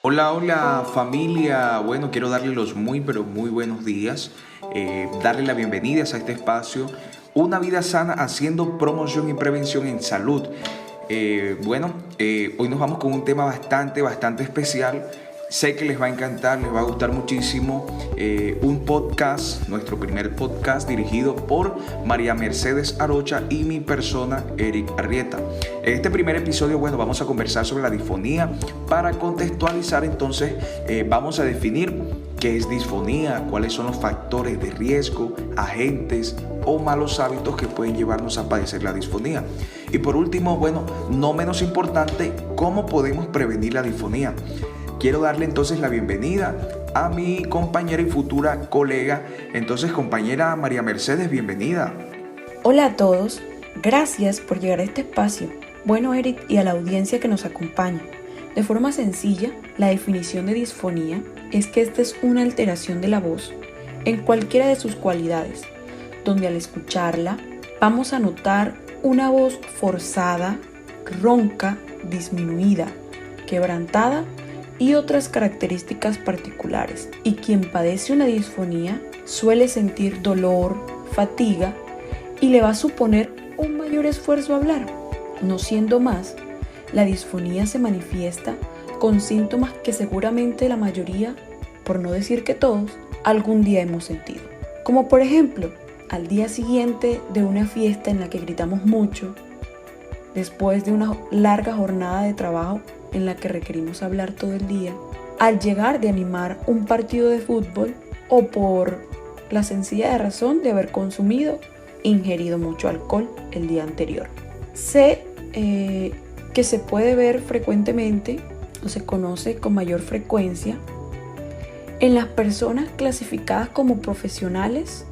Hola, hola familia. Bueno, quiero darle los muy, pero muy buenos días. Darle la bienvenida a este espacio, Una vida sana haciendo promoción y prevención en salud. Hoy nos vamos con un tema bastante especial. Sé que les va a encantar, les va a gustar muchísimo. Un podcast, nuestro primer podcast dirigido por María Mercedes Arocha y mi persona, Eric Arrieta. En este primer episodio, vamos a conversar sobre la disfonía. Para contextualizar, entonces, vamos a definir qué es disfonía, cuáles son los factores de riesgo, agentes o malos hábitos que pueden llevarnos a padecer la disfonía. Y por último, no menos importante, cómo podemos prevenir la disfonía. Quiero darle entonces la bienvenida a mi compañera y futura colega. Entonces, compañera María Mercedes, bienvenida. Hola a todos, gracias por llegar a este espacio. Bueno, Eric, y a la audiencia que nos acompaña. De forma sencilla, la definición de disfonía es que esta es una alteración de la voz en cualquiera de sus cualidades, donde al escucharla vamos a notar una voz forzada, ronca, disminuida, quebrantada y otras características particulares. Y quien padece una disfonía suele sentir dolor, fatiga y le va a suponer un mayor esfuerzo hablar. No siendo más, la disfonía se manifiesta con síntomas que seguramente la mayoría, por no decir que todos, algún día hemos sentido. Como por ejemplo, al día siguiente de una fiesta en la que gritamos mucho, después de una larga jornada de trabajo en la que requerimos hablar todo el día, al llegar de animar un partido de fútbol o por la sencilla razón de haber ingerido mucho alcohol el día anterior. Sé que se puede ver frecuentemente o se conoce con mayor frecuencia en las personas clasificadas como profesionales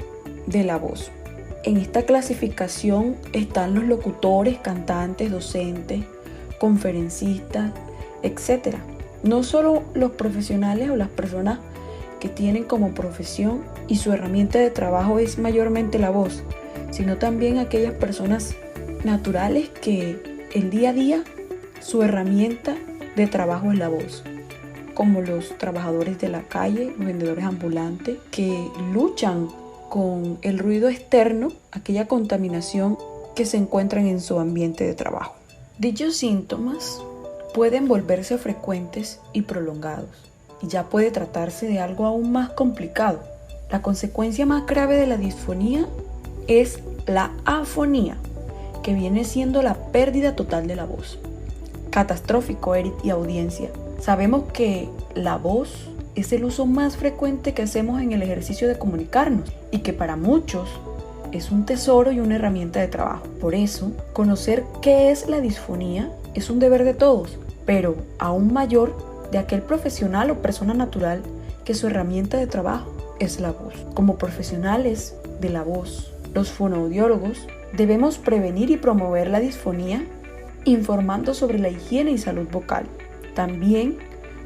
de la voz. En esta clasificación están los locutores, cantantes, docentes, conferencistas, etc. No solo los profesionales o las personas que tienen como profesión y su herramienta de trabajo es mayormente la voz, sino también aquellas personas naturales que el día a día su herramienta de trabajo es la voz, como los trabajadores de la calle, los vendedores ambulantes que luchan con el ruido externo, aquella contaminación que se encuentran en su ambiente de trabajo. Dichos síntomas pueden volverse frecuentes y prolongados, y ya puede tratarse de algo aún más complicado. La consecuencia más grave de la disfonía es la afonía, que viene siendo la pérdida total de la voz. Catastrófico, Eric y audiencia. Sabemos que la voz es el uso más frecuente que hacemos en el ejercicio de comunicarnos y que para muchos es un tesoro y una herramienta de trabajo. Por eso, conocer qué es la disfonía es un deber de todos, pero aún mayor de aquel profesional o persona natural que su herramienta de trabajo es la voz. Como profesionales de la voz, los fonoaudiólogos debemos prevenir y promover la disfonía informando sobre la higiene y salud vocal. También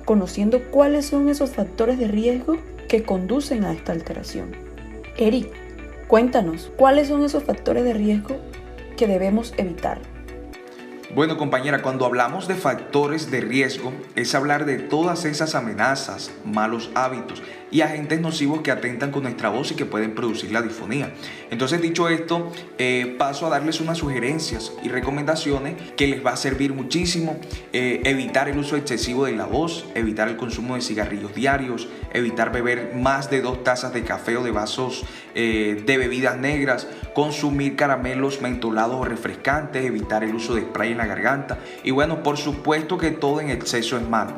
conociendo cuáles son esos factores de riesgo que conducen a esta alteración. Eric, cuéntanos, ¿cuáles son esos factores de riesgo que debemos evitar? Bueno, compañera, cuando hablamos de factores de riesgo, es hablar de todas esas amenazas, malos hábitos y agentes nocivos que atentan con nuestra voz y que pueden producir la disfonía. Entonces, dicho esto, paso a darles unas sugerencias y recomendaciones que les va a servir muchísimo. Evitar el uso excesivo de la voz, evitar el consumo de cigarrillos diarios, evitar beber más de 2 tazas de café o de vasos de bebidas negras, consumir caramelos mentolados o refrescantes, evitar el uso de spray en la garganta y por supuesto que todo en exceso es malo.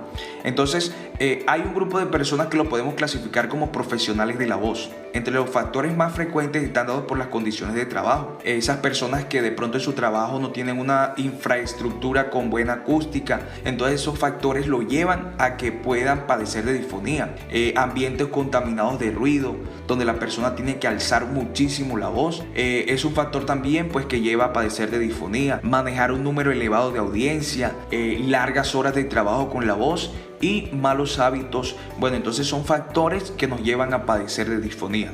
Entonces, hay un grupo de personas que lo podemos clasificar como profesionales de la voz. Entre los factores más frecuentes están dados por las condiciones de trabajo. Esas personas que de pronto en su trabajo no tienen una infraestructura con buena acústica, entonces esos factores lo llevan a que puedan padecer de disfonía. Ambientes contaminados de ruido, donde la persona tiene que alzar muchísimo la voz, es un factor también que lleva a padecer de disfonía. Manejar un número elevado de audiencia, largas horas de trabajo con la voz y malos hábitos, entonces son factores que nos llevan a padecer de disfonía.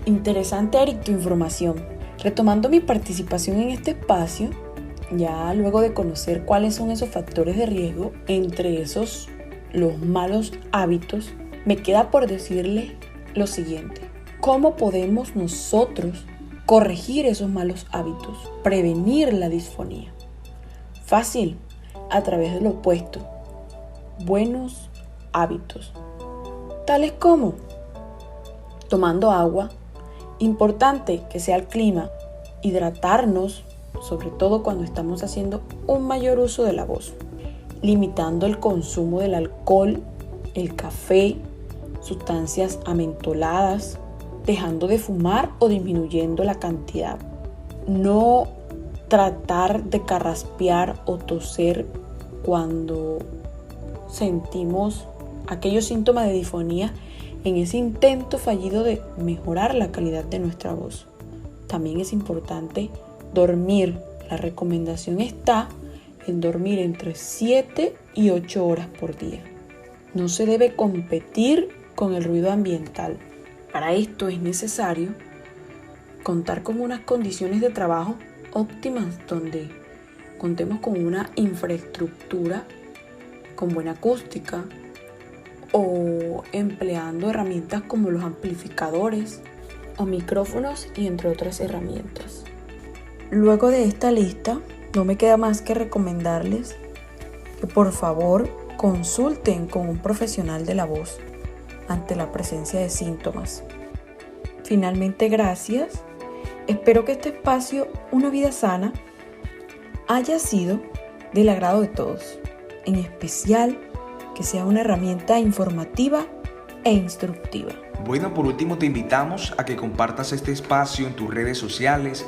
Interesante, Eric, tu información. Retomando mi participación en este espacio, ya luego de conocer cuáles son esos factores de riesgo, entre esos los malos hábitos, me queda por decirles lo siguiente. ¿Cómo podemos nosotros corregir esos malos hábitos? Prevenir la disfonía. Fácil, a través de lo opuesto. Buenos hábitos. Tales como tomando agua. Importante que sea el clima. Hidratarnos, sobre todo cuando estamos haciendo un mayor uso de la voz. Limitando el consumo del alcohol, el café, sustancias amentoladas, dejando de fumar o disminuyendo la cantidad. No tratar de carraspear o toser cuando sentimos aquellos síntomas de disfonía en ese intento fallido de mejorar la calidad de nuestra voz. También es importante dormir. La recomendación está en dormir entre 7 y 8 horas por día. No se debe competir con el ruido ambiental. Para esto es necesario contar con unas condiciones de trabajo óptimas donde contemos con una infraestructura con buena acústica o empleando herramientas como los amplificadores o micrófonos y entre otras herramientas. Luego de esta lista, no me queda más que recomendarles que por favor consulten con un profesional de la voz ante la presencia de síntomas. Finalmente, gracias. Espero que este espacio, Una Vida Sana, haya sido del agrado de todos. En especial, que sea una herramienta informativa e instructiva. Bueno, por último te invitamos a que compartas este espacio en tus redes sociales,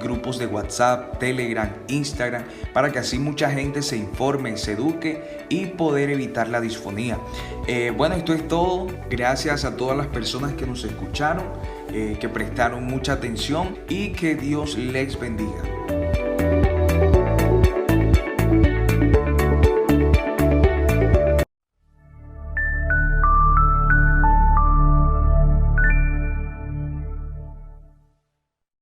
grupos de WhatsApp, Telegram, Instagram, para que así mucha gente se informe, se eduque y poder evitar la disfonía. Bueno, esto es todo. Gracias a todas las personas que nos escucharon, que prestaron mucha atención y que Dios les bendiga.